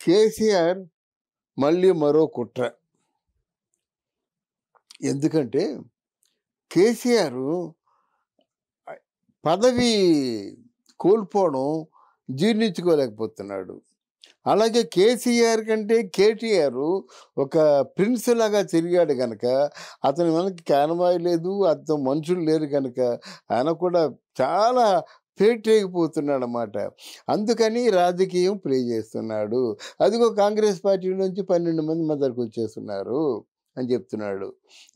కేసీఆర్ మళ్ళీ మరో కుట్ర. ఎందుకంటే కేసీఆర్ పదవి కోల్పోవడం జీర్ణించుకోలేకపోతున్నాడు. అలాగే కేసీఆర్ కంటే కేటీఆర్ ఒక ప్రిన్స్ లాగా తిరిగాడు కనుక అతని మనకి కానవాయి లేదు, అతను మనుషులు లేరు కనుక ఆయన కూడా చాలా పేటరేగిపోతున్నాడు అన్నమాట. అందుకని రాజకీయం ప్లే చేస్తున్నాడు. అదిగో కాంగ్రెస్ పార్టీ నుంచి 12 మంది మా దగ్గరకు వచ్చేస్తున్నారు అని చెప్తున్నాడు.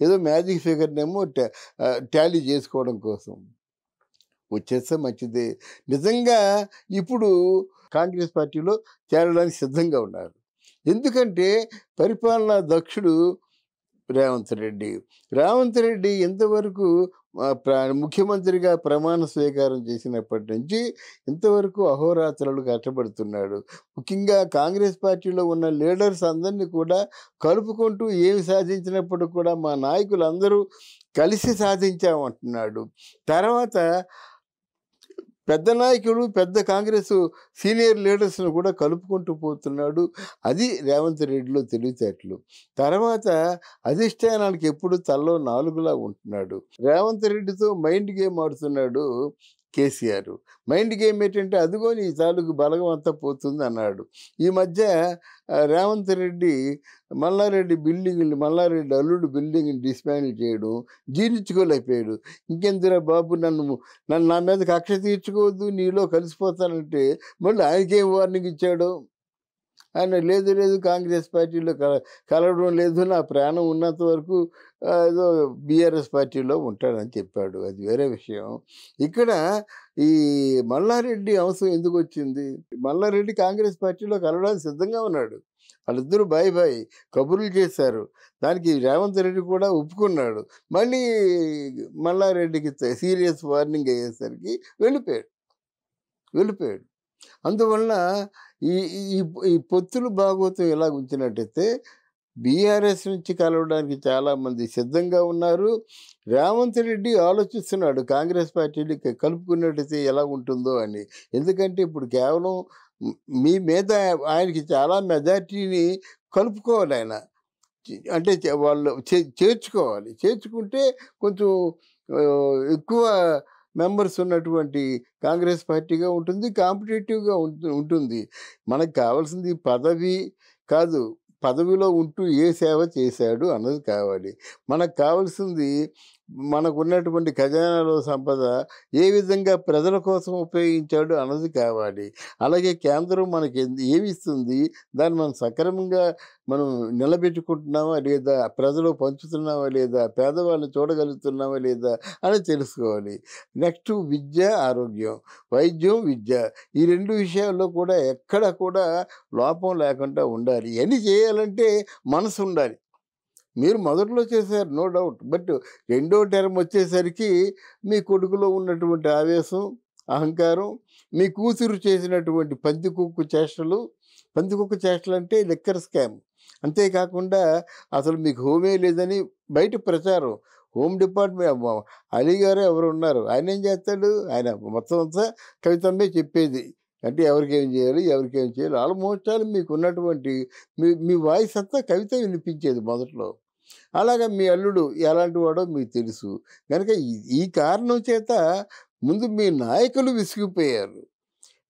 ఏదో మ్యాజిక్ ఫిగర్నేమో టాలీ చేసుకోవడం కోసం. వచ్చేస్తే మంచిదే. నిజంగా ఇప్పుడు కాంగ్రెస్ పార్టీలో చేరడానికి సిద్ధంగా ఉన్నారు. ఎందుకంటే పరిపాలనా దక్షుడు రేవంత్ రెడ్డి. రేవంత్ రెడ్డి ఇంతవరకు ముఖ్యమంత్రిగా ప్రమాణ స్వీకారం చేసినప్పటి నుంచి ఇంతవరకు అహోరాత్రాలు కష్టపడుతున్నాడు. ముఖ్యంగా కాంగ్రెస్ పార్టీలో ఉన్న లీడర్స్ అందరినీ కూడా కలుపుకుంటూ ఏమి సాధించినప్పుడు కూడా మా నాయకులందరూ కలిసి సాధించామంటున్నాడు. తర్వాత పెద్ద నాయకుడు, పెద్ద కాంగ్రెస్ సీనియర్ లీడర్స్ను కూడా కలుపుకుంటూ పోతున్నాడు. అది రేవంత్ రెడ్డిలో తెలివితేటలు. తర్వాత అధిష్టానానికి ఎప్పుడు తలలో నాలుగులా ఉంటున్నాడు. రేవంత్ రెడ్డితో మైండ్ గేమ్ ఆడుతున్నాడు కేసీఆర్. మైండ్ గేమ్ ఏంటంటే అదిగో నీ తాలూకు బలగం అంతా పోతుంది అన్నాడు. ఈ మధ్య రేవంత్ రెడ్డి మల్లారెడ్డి అల్లుడు బిల్డింగ్ని డిస్మాండిల్ చేయడం జీర్ణించుకోలేకపోయాడు. ఇంకెందురా బాబు, నన్ను నా మీద కక్ష తీర్చుకోవద్దు, నీలో కలిసిపోతానంటే మళ్ళీ ఆయనకేం వార్నింగ్ ఇచ్చాడు. ఆయన లేదు కాంగ్రెస్ పార్టీలో కలవడం లేదు, నా ప్రాణం ఉన్నంత వరకు ఏదో బీఆర్ఎస్ పార్టీలో ఉంటాడని చెప్పాడు. అది వేరే విషయం. ఇక్కడ ఈ మల్లారెడ్డి అంశం ఎందుకు వచ్చింది? మల్లారెడ్డి కాంగ్రెస్ పార్టీలో కలవడానికి సిద్ధంగా ఉన్నాడు. వాళ్ళిద్దరూ బాయ్ కబుర్లు చేశారు. దానికి రేవంత్ రెడ్డి కూడా ఒప్పుకున్నాడు. మళ్ళీ మల్లారెడ్డికి సీరియస్ వార్నింగ్ అయ్యేసరికి వెళ్ళిపోయాడు. అందువలన ఈ ఈ ఈ పొత్తులు భాగవతం ఎలా ఉంచినట్టయితే బీఆర్ఎస్ నుంచి కలవడానికి చాలామంది సిద్ధంగా ఉన్నారు. రేవంత్ రెడ్డి ఆలోచిస్తున్నాడు కాంగ్రెస్ పార్టీని కలుపుకున్నట్టయితే ఎలా ఉంటుందో అని. ఎందుకంటే ఇప్పుడు కేవలం మీ మీద ఆయనకి చాలా మెజార్టీని కలుపుకోవాలి ఆయన. అంటే వాళ్ళు చేర్చుకోవాలి. చేర్చుకుంటే కొంచెం ఎక్కువ మెంబర్స్ ఉన్నటువంటి కాంగ్రెస్ పార్టీగా ఉంటుంది, కాంపిటేటివ్గా ఉంటుంది. మనకు కావాల్సింది పదవి కాదు, పదవిలో ఉంటూ ఏ సేవ చేశాడు అన్నది కావాలి. మనకు కావాల్సింది మనకున్నటువంటి ఖజానాలో సంపద ఏ విధంగా ప్రజల కోసం ఉపయోగించాడు అన్నది కావాలి. అలాగే కేంద్రం మనకి ఏమి ఇస్తుంది, దాన్ని మనం సక్రమంగా మనం నిలబెట్టుకుంటున్నామా లేదా, ప్రజలు పంచుతున్నామా లేదా, పేదవాళ్ళని చూడగలుగుతున్నామా లేదా అని తెలుసుకోవాలి. నెక్స్ట్ విద్య, ఆరోగ్యం, వైద్యం, విద్య, ఈ 2 విషయాల్లో కూడా ఎక్కడ కూడా లోపం లేకుండా ఉండాలి. ఇవన్నీ చేయాలంటే మనసు ఉండాలి. మీరు మొదట్లో చేశారు, నో డౌట్. బట్ రెండో టర్మ్ వచ్చేసరికి మీ కొడుకులో ఉన్నటువంటి ఆవేశం, అహంకారం, మీ కూతురు చేసినటువంటి పందికొక్కు చేష్టలు అంటే లిక్కర్ స్కామ్. అంతేకాకుండా అసలు మీకు హోమే లేదని బయట ప్రచారం. హోమ్ డిపార్ట్మెంట్ అలీ గారు ఎవరు ఉన్నారు, ఆయన ఏం చేస్తాడు? ఆయన మొత్తం అంతా కవితమ్మే చెప్పేది. అంటే ఎవరికేం చేయాలి ఆల్మోస్ట్ ఆల్ మీకు ఉన్నటువంటి మీ వాయిస్ అంతా కవిత వినిపించేది మొదట్లో. అలాగా మీ అల్లుడు ఎలాంటి వాడో మీకు తెలుసు కనుక ఈ కారణం చేత ముందు మీ నాయకులు విసిగిపోయారు.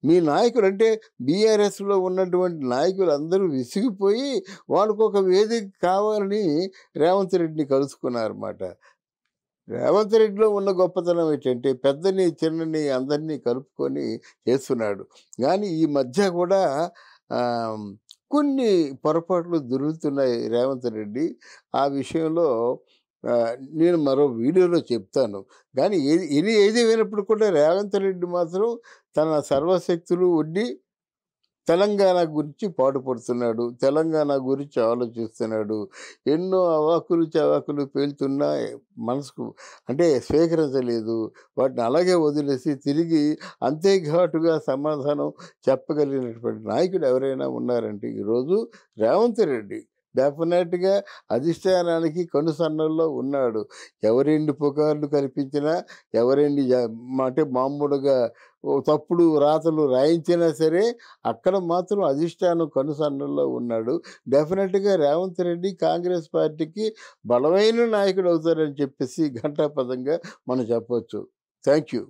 మీ నాయకులు అంటే బీఆర్ఎస్లో ఉన్నటువంటి నాయకులు అందరూ విసిగిపోయి వాళ్ళకు ఒక వేదిక కావాలని రేవంత్ రెడ్డిని కలుసుకున్నారన్నమాట. రేవంత్ రెడ్డిలో ఉన్న గొప్పతనం ఏంటంటే పెద్దని చిన్నని అందరినీ కలుపుకొని చేస్తున్నాడు. కానీ ఈ మధ్య కూడా కొన్ని పొరపాట్లు దొరుకుతున్నాయి రేవంత్ రెడ్డి. ఆ విషయంలో నేను మరో వీడియోలో చెప్తాను. కానీ ఏది అయినప్పుడు కూడా రేవంత్ రెడ్డి మాత్రం తన సర్వశక్తులు ఒడ్డి తెలంగాణ గురించి పాటుపడుతున్నాడు, తెలంగాణ గురించి ఆలోచిస్తున్నాడు. ఎన్నో అవాకులు పేలుతున్నా మనసుకు అంటే స్వీకరించలేదు. వాటిని అలాగే వదిలేసి తిరిగి అంతే ఘాటుగా సమాధానం చెప్పగలిగినటువంటి నాయకుడు ఎవరైనా ఉన్నారంటే ఈరోజు రేవంత్ రెడ్డి. డెఫినెట్‌గా అధిష్టానానికి కనుసన్నల్లో ఉన్నాడు. ఎవరెన్ని పుకార్లు కల్పించినా, ఎవరెన్ని అంటే మామూలుగా తప్పుడు రాతలు రాయించినా సరే, అక్కడ మాత్రం అధిష్టానం కనుసన్నల్లో ఉన్నాడు. డెఫినెట్‌గా రేవంత్ రెడ్డి కాంగ్రెస్ పార్టీకి బలమైన నాయకుడవుతారని చెప్పేసి ఘంటాపథంగా మనం చెప్పొచ్చు. Thank you.